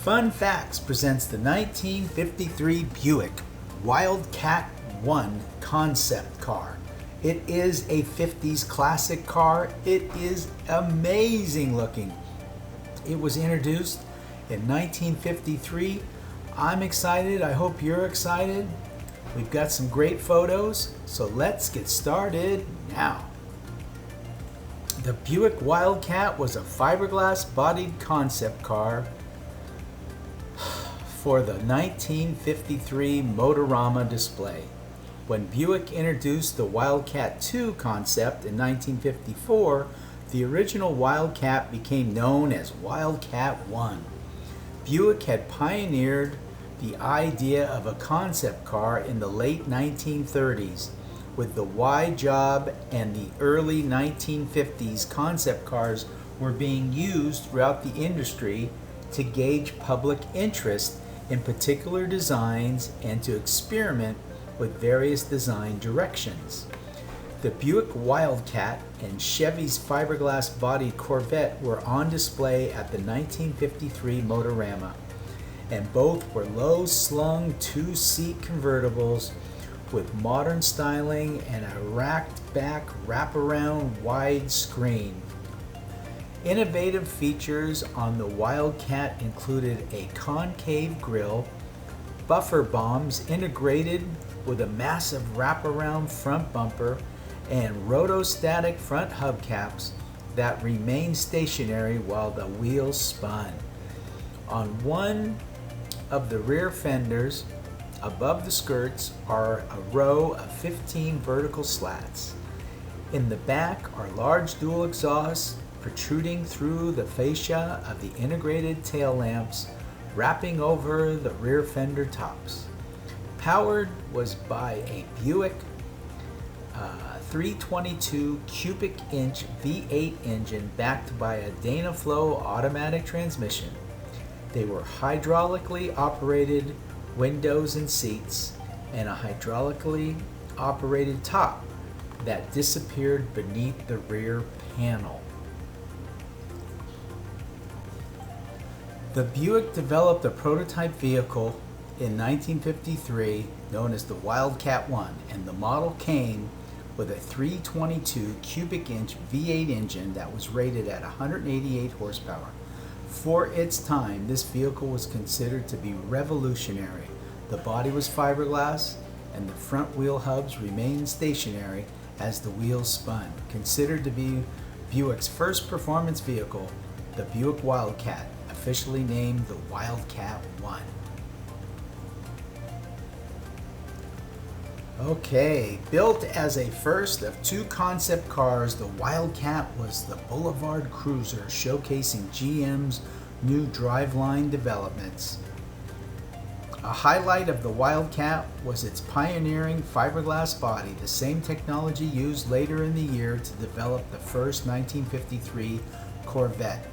Fun Facts presents the 1953 Buick Wildcat 1 concept car. It is a 50s classic car. It is amazing looking. It was introduced in 1953. I'm excited. I hope you're excited. We've got some great photos, so let's get started now. The Buick Wildcat was a fiberglass-bodied concept car for the 1953 Motorama display. When Buick introduced the Wildcat 2 concept in 1954, the original Wildcat became known as Wildcat 1. Buick had pioneered the idea of a concept car in the late 1930s, with the Y job, and the early 1950s concept cars were being used throughout the industry to gauge public interest in particular designs and to experiment with various design directions. The Buick Wildcat and Chevy's fiberglass-bodied Corvette were on display at the 1953 Motorama, and both were low-slung two-seat convertibles with modern styling and a racked-back wraparound wide screen. Innovative features on the Wildcat included a concave grille, buffer bombs integrated with a massive wraparound front bumper, and rotostatic front hubcaps that remained stationary while the wheels spun. On one of the rear fenders, above the skirts, are a row of 15 vertical slats. In the back are large dual exhausts protruding through the fascia of the integrated tail lamps, wrapping over the rear fender tops. Powered was by a Buick 322 cubic inch V8 engine backed by a Dynaflow automatic transmission. They were hydraulically operated windows and seats, and a hydraulically operated top that disappeared beneath the rear panel. The Buick developed a prototype vehicle in 1953 known as the Wildcat 1, and the model came with a 322 cubic inch V8 engine that was rated at 188 horsepower. For its time, this vehicle was considered to be revolutionary. The body was fiberglass, and the front wheel hubs remained stationary as the wheels spun. Considered to be Buick's first performance vehicle, the Buick Wildcat, officially named the Wildcat 1. Okay, built as a first of two concept cars, the Wildcat was the boulevard cruiser showcasing GM's new driveline developments. A highlight of the Wildcat was its pioneering fiberglass body, the same technology used later in the year to develop the first 1953 Corvette.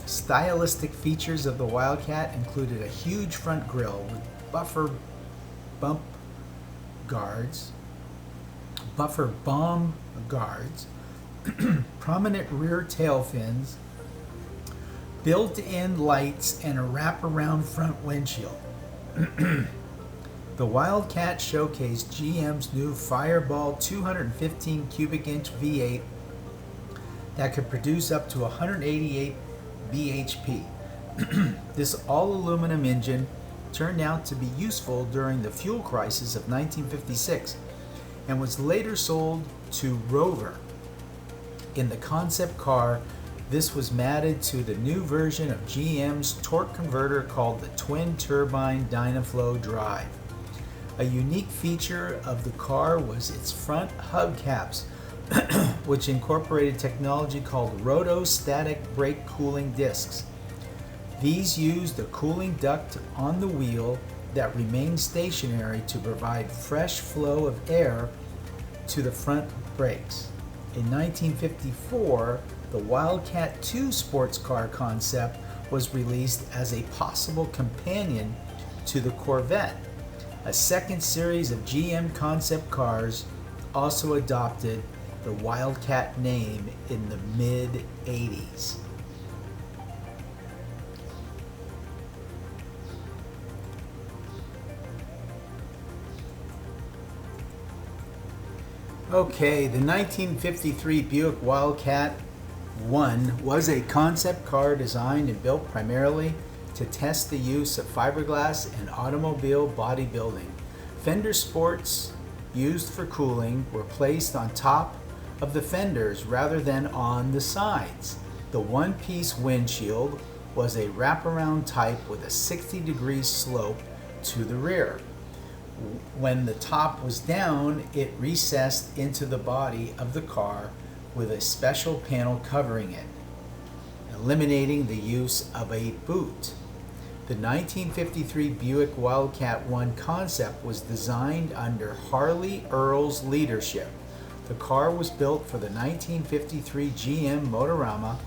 Stylistic features of the Wildcat included a huge front grille with buffer bomb guards, prominent rear tail fins, built-in lights, and a wraparound front windshield. The Wildcat showcased GM's new Fireball 215 cubic inch V8 that could produce up to 188 bhp. This all-aluminum engine turned out to be useful during the fuel crisis of 1956 and was later sold to Rover. In the concept car, this was matted to the new version of GM's torque converter called the twin turbine Dynaflow drive. A unique feature of the car was its front hubcaps, which incorporated technology called rotostatic brake cooling discs. These used a cooling duct on the wheel that remained stationary to provide fresh flow of air to the front brakes. In 1954, the Wildcat 2 sports car concept was released as a possible companion to the Corvette. A second series of GM concept cars also adopted the Wildcat name in the mid-'80s. Okay, the 1953 Buick Wildcat 1 was a concept car designed and built primarily to test the use of fiberglass in automobile bodybuilding. Fender sports used for cooling were placed on top of the fenders rather than on the sides. The one-piece windshield was a wraparound type with a 60-degree slope to the rear. When the top was down, it recessed into the body of the car with a special panel covering it, eliminating the use of a boot. The 1953 Buick Wildcat 1 concept was designed under Harley Earl's leadership. The car was built for the 1953 GM Motorama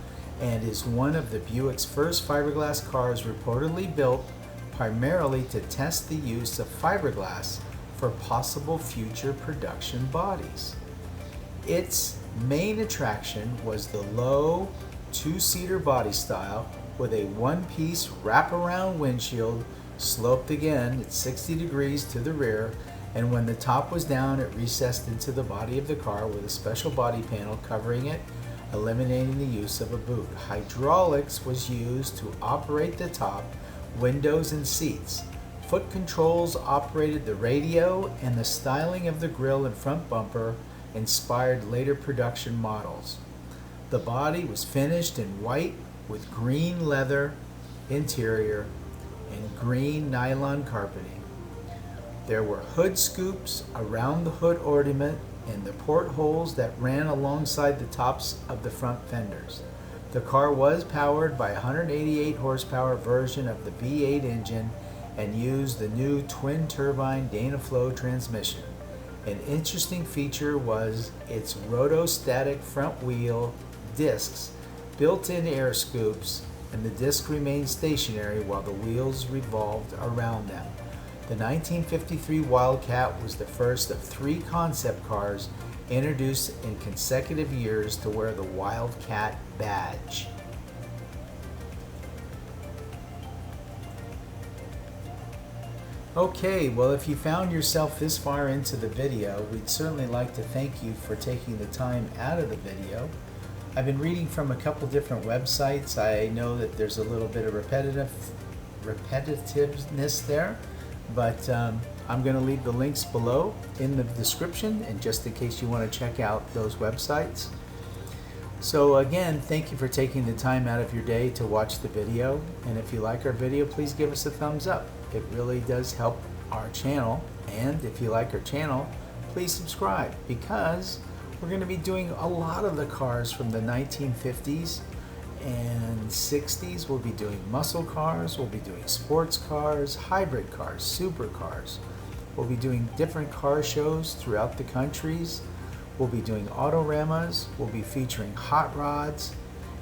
and is one of the Buick's first fiberglass cars reportedly built primarily to test the use of fiberglass for possible future production bodies. Its main attraction was the low two-seater body style with a one-piece wraparound windshield sloped again at 60 degrees to the rear, and when the top was down it recessed into the body of the car with a special body panel covering it, eliminating the use of a boot. Hydraulics was used to operate the top, windows, and seats. Foot controls operated the radio, and the styling of the grille and front bumper inspired later production models. The body was finished in white with green leather interior and green nylon carpeting. There were hood scoops around the hood ornament and the portholes that ran alongside the tops of the front fenders. The car was powered by a 188 horsepower version of the V8 engine and used the new twin-turbine Dynaflow transmission. An interesting feature was its rotostatic front wheel discs, built-in air scoops, and the disc remained stationary while the wheels revolved around them. The 1953 Wildcat was the first of 3 concept cars introduced in consecutive years to wear the Wildcat badge. Okay, well, if you found yourself this far into the video, we'd certainly like to thank you for taking the time out of the video. I've been reading from a couple different websites. I know that there's a little bit of repetitiveness there, but I'm going to leave the links below in the description, and just in case you want to check out those websites. So again, thank you for taking the time out of your day to watch the video, and if you like our video, please give us a thumbs up. It really does help our channel, and if you like our channel, please subscribe, because we're going to be doing a lot of the cars from the 1950s and 60s. We'll be doing muscle cars, we'll be doing sports cars, hybrid cars, supercars. We'll be doing different car shows throughout the countries. We'll be doing autoramas, we'll be featuring hot rods,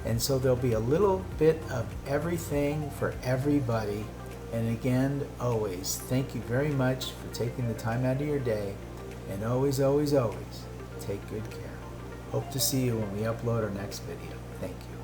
and so there'll be a little bit of everything for everybody. And again, always, thank you very much for taking the time out of your day, and always, always, always, take good care. Hope to see you when we upload our next video. Thank you.